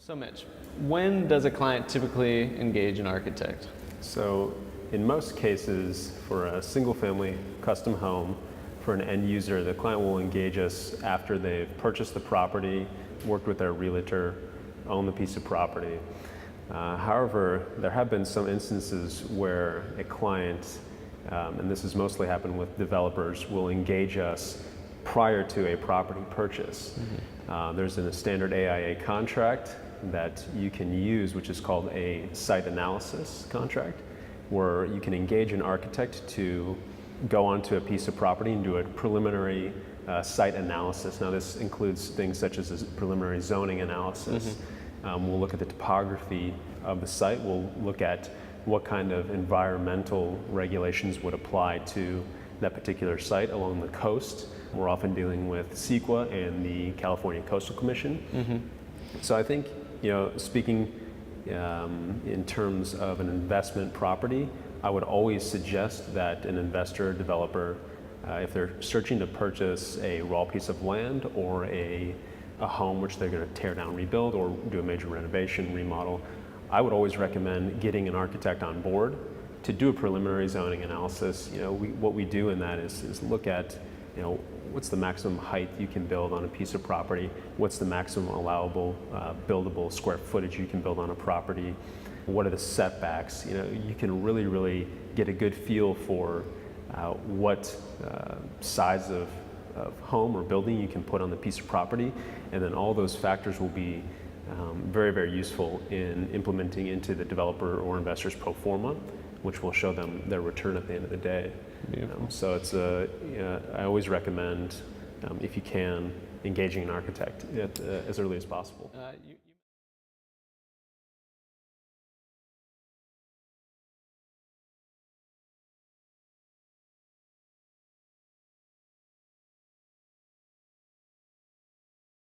So Mitch, when does a client typically engage an architect? So in most cases, for a single family custom home, for an end user, the client will engage us after they've purchased the property, worked with their realtor, owned the piece of property. However, there have been some instances where a client, and this has mostly happened with developers, will engage us prior to a property purchase. There's a standard AIA contract that you can use, which is called a site analysis contract, where you can engage an architect to go onto a piece of property and do a preliminary site analysis. Now this includes things such as a preliminary zoning analysis. We'll look at the topography of the site. We'll look at what kind of environmental regulations would apply to that particular site along the coast. We're often dealing with CEQA and the California Coastal Commission. So I think, speaking in terms of an investment property, I would always suggest that an investor or developer, if they're searching to purchase a raw piece of land or a home which they're going to tear down, rebuild, or do a major renovation, remodel, I would always recommend getting an architect on board to do a preliminary zoning analysis. What we do in that is look at, what's the maximum height you can build on a piece of property? What's the maximum allowable buildable square footage you can build on a property? What are the setbacks? You can really get a good feel for what size of home or building you can put on the piece of property, and then all those factors will be very useful in implementing into the developer or investor's pro forma, which will show them their return at the end of the day. So it's I always recommend, if you can, engaging an architect as early as possible.